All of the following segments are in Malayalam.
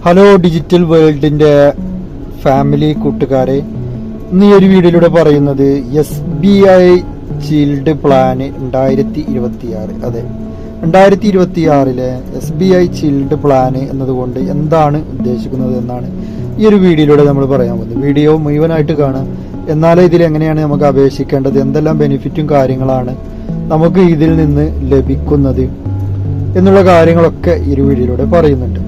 ഹലോ ഡിജിറ്റൽ വേൾഡിന്റെ ഫാമിലി കൂട്ടുകാരെ, ഇന്ന് ഈ ഒരു വീഡിയോയിലൂടെ പറയുന്നത് SBI ചീൽഡ് പ്ലാന് 2026. അതെ, 2026 SBI ചീൽഡ് പ്ലാന് എന്നതുകൊണ്ട് എന്താണ് ഉദ്ദേശിക്കുന്നത് എന്നാണ് ഈ ഒരു വീഡിയോയിലൂടെ നമ്മൾ പറയാൻ പോകുന്നത്. വീഡിയോ മുഴുവനായിട്ട് കാണാം. എന്നാലേ ഇതിൽ എങ്ങനെയാണ് നമുക്ക് അപേക്ഷിക്കേണ്ടത്, എന്തെല്ലാം ബെനിഫിറ്റും കാര്യങ്ങളാണ് നമുക്ക് ഇതിൽ നിന്ന് ലഭിക്കുന്നത് എന്നുള്ള കാര്യങ്ങളൊക്കെ ഈ ഒരു വീഡിയോയിലൂടെ പറയുന്നുണ്ട്.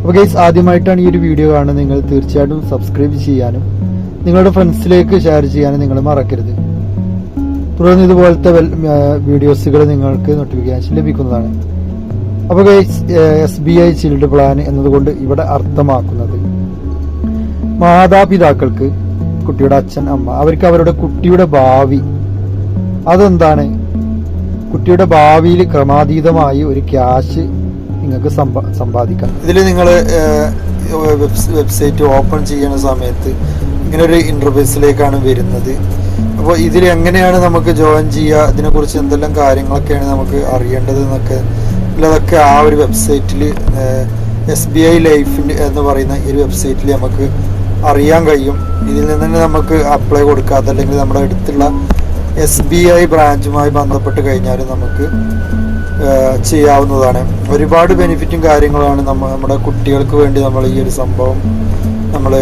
അപ്പോൾ ഗൈസ്, ആദ്യമായിട്ടാണ് ഈ ഒരു വീഡിയോ കാണുന്നത്, നിങ്ങൾ തീർച്ചയായിട്ടും സബ്സ്ക്രൈബ് ചെയ്യാനും നിങ്ങളുടെ ഫ്രണ്ട്സിലേക്ക് ഷെയർ ചെയ്യാനും നിങ്ങൾ മറക്കരുത്. തുടർന്ന് ഇതുപോലത്തെ വീഡിയോസുകൾ നിങ്ങൾക്ക് നോട്ടിഫിക്കേഷൻ ലഭിക്കുന്നതാണ്. അപ്പോൾ ഗൈസ്, SBI ചീൽഡ് പ്ലാൻ എന്നതുകൊണ്ട് ഇവിടെ അർത്ഥമാക്കുന്നത് മാതാപിതാക്കൾക്ക്, കുട്ടിയുടെ അച്ഛൻ അമ്മ, അവർക്ക് അവരുടെ കുട്ടിയുടെ ഭാവി അതെന്താണ്, കുട്ടിയുടെ ഭാവിയിൽ ക്രമാതീതമായി ഒരു ക്യാഷ് നിങ്ങൾക്ക് സമ്പാദിക്കാം. ഇതിൽ നിങ്ങൾ വെബ്സൈറ്റ് ഓപ്പൺ ചെയ്യുന്ന സമയത്ത് ഇങ്ങനെ ഒരു ഇന്റർഫേസിലേക്കാണ് വരുന്നത്. അപ്പോൾ ഇതിൽ എങ്ങനെയാണ് നമുക്ക് ജോയിൻ ചെയ്യുക, ഇതിനെക്കുറിച്ച് എന്തെല്ലാം കാര്യങ്ങളൊക്കെയാണ് നമുക്ക് അറിയേണ്ടത് എന്നൊക്കെ അതൊക്കെ ആ ഒരു വെബ്സൈറ്റിൽ SBI ലൈഫ് എന്ന് പറയുന്ന ഈ ഒരു വെബ്സൈറ്റിൽ നമുക്ക് അറിയാൻ കഴിയും. ഇതിൽ നിന്ന് തന്നെ നമുക്ക് അപ്ലൈ കൊടുക്കുക. അതല്ലെങ്കിൽ നമ്മുടെ അടുത്തുള്ള SBI ബ്രാഞ്ചുമായി ബന്ധപ്പെട്ട് കഴിഞ്ഞാൽ നമുക്ക് ചെയ്യാവുന്നതാണ്. ഒരുപാട് ബെനിഫിറ്റും കാര്യങ്ങളാണ് നമ്മുടെ കുട്ടികൾക്ക് വേണ്ടി നമ്മൾ ഈ ഒരു സംഭവം നമ്മൾ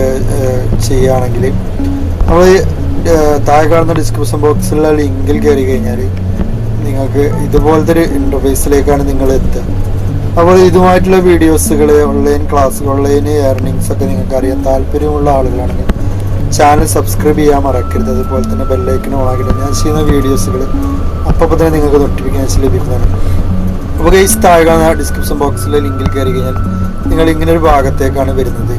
ചെയ്യുകയാണെങ്കിൽ. നമ്മൾ താഴെ കാണുന്ന ഡിസ്ക്രിപ്ഷൻ ബോക്സിലുള്ള ലിങ്കിൽ കയറി കഴിഞ്ഞാൽ നിങ്ങൾക്ക് ഇതുപോലത്തെ ഒരു ഇൻ്റർഫേസിലേക്കാണ് നിങ്ങൾ എത്തുക. അപ്പോൾ ഇതുമായിട്ടുള്ള വീഡിയോസുകൾ, ഓൺലൈൻ ക്ലാസ്സുകൾ, ഓൺലൈൻ ഏർണിങ്സ് ഒക്കെ നിങ്ങൾക്ക് അറിയാൻ താല്പര്യമുള്ള ആളുകളാണെങ്കിൽ ചാനൽ സബ്സ്ക്രൈബ് ചെയ്യാൻ മറക്കരുത്. അതുപോലെ തന്നെ ബെല്ലൈക്കൻ ഓണാക്കില്ല, ഞാൻ ചെയ്യുന്ന വീഡിയോസുകൾ അപ്പോൾ തന്നെ നിങ്ങൾക്ക് നോട്ടിഫിക്കേഷൻ ലഭിക്കുന്നതാണ്. അപ്പോൾ ഗൈസ്, താഴെ കാണുന്ന ഡിസ്ക്രിപ്ഷൻ ബോക്സിലെ ലിങ്കിൽ കയറി കഴിഞ്ഞാൽ നിങ്ങൾ ഇങ്ങനെ ഒരു ഭാഗത്തേക്കാണ് വരുന്നത്.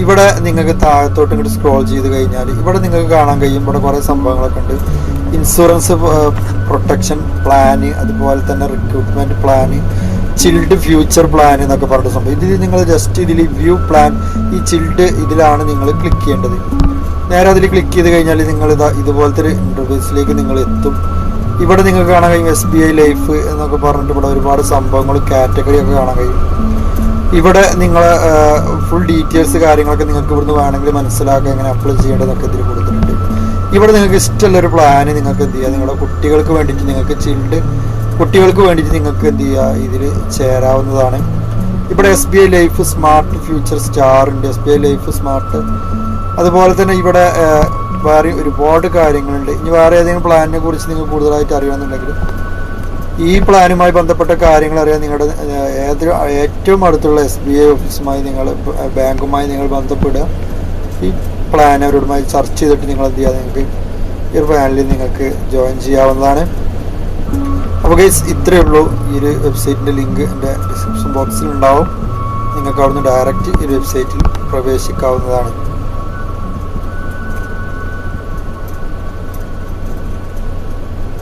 ഇവിടെ നിങ്ങൾക്ക് താഴത്തോട്ട് ഇങ്ങോട്ട് സ്ക്രോൾ ചെയ്ത് കഴിഞ്ഞാൽ ഇവിടെ നിങ്ങൾക്ക് കാണാൻ കഴിയും, ഇവിടെ കുറേ സംഭവങ്ങളൊക്കെ ഉണ്ട്. ഇൻഷുറൻസ് പ്രൊട്ടക്ഷൻ പ്ലാന്, അതുപോലെ തന്നെ recruitment plan, chilled future plan എന്നൊക്കെ പറഞ്ഞ സംഭവം. ഇതിൽ നിങ്ങൾ ജസ്റ്റ് ഇതിൽ വ്യൂ പ്ലാൻ, ഈ ചിൽഡ് ഇതിലാണ് നിങ്ങൾ ക്ലിക്ക് ചെയ്യേണ്ടത്. നേരെ അതിൽ ക്ലിക്ക് ചെയ്ത് കഴിഞ്ഞാൽ നിങ്ങൾ ഇതുപോലത്തെ ഒരു ഇന്റർഫേസിലേക്ക് നിങ്ങൾ എത്തും. ഇവിടെ നിങ്ങൾക്ക് കാണാൻ കഴിയും SBI ലൈഫ് എന്നൊക്കെ പറഞ്ഞിട്ട് ഇവിടെ ഒരുപാട് സംഭവങ്ങൾ, കാറ്റഗറി ഒക്കെ കാണാൻ കഴിയും. ഇവിടെ നിങ്ങൾ ഫുൾ ഡീറ്റെയിൽസ് കാര്യങ്ങളൊക്കെ നിങ്ങൾക്ക് ഇവിടുന്ന് വേണമെങ്കിൽ മനസ്സിലാക്കാൻ എങ്ങനെ അപ്ലൈ ചെയ്യേണ്ടതൊക്കെ ഇതിൽ കൊടുത്തിട്ടുണ്ട്. ഇവിടെ നിങ്ങൾക്ക് ഇഷ്ടമുള്ളൊരു പ്ലാന് നിങ്ങൾക്ക് എന്ത് ചെയ്യുക, നിങ്ങളുടെ കുട്ടികൾക്ക് വേണ്ടിയിട്ട് നിങ്ങൾക്ക് കുട്ടികൾക്ക് വേണ്ടിയിട്ട് നിങ്ങൾക്ക് എന്ത് ചെയ്യുക, ഇതിൽ ചേരാവുന്നതാണ്. ഇവിടെ SBI life smart future star ഉണ്ട്, SBI ലൈഫ് സ്മാർട്ട്. അതുപോലെ തന്നെ ഇവിടെ വേറെ ഒരുപാട് കാര്യങ്ങളുണ്ട്. ഇനി വേറെ ഏതെങ്കിലും പ്ലാനിനെ കുറിച്ച് നിങ്ങൾ കൂടുതലായിട്ട് അറിയണമെന്നുണ്ടെങ്കിൽ ഈ പ്ലാനുമായി ബന്ധപ്പെട്ട കാര്യങ്ങൾ അറിയാൻ നിങ്ങളുടെ ഏറ്റവും അടുത്തുള്ള SBI ഓഫീസുമായി ബാങ്കുമായി നിങ്ങൾ ബന്ധപ്പെടുക. ഈ പ്ലാൻ അവരോടുമായി ചർച്ച ചെയ്തിട്ട് നിങ്ങൾ എന്ത് ചെയ്യുക, നിങ്ങൾക്ക് ഈ ഒരു പ്ലാനിൽ നിങ്ങൾക്ക് ജോയിൻ ചെയ്യാവുന്നതാണ്. അപ്പോൾ ഗൈസ്, ഇത്രയേ ഉള്ളൂ. ഈ ഒരു വെബ്സൈറ്റിൻ്റെ ലിങ്ക് എൻ്റെ ഡിസ്ക്രിപ്ഷൻ ബോക്സിൽ ഉണ്ടാവും. നിങ്ങൾക്ക് അവിടുന്ന് ഡയറക്റ്റ് ഈ വെബ്സൈറ്റിൽ പ്രവേശിക്കാവുന്നതാണ്.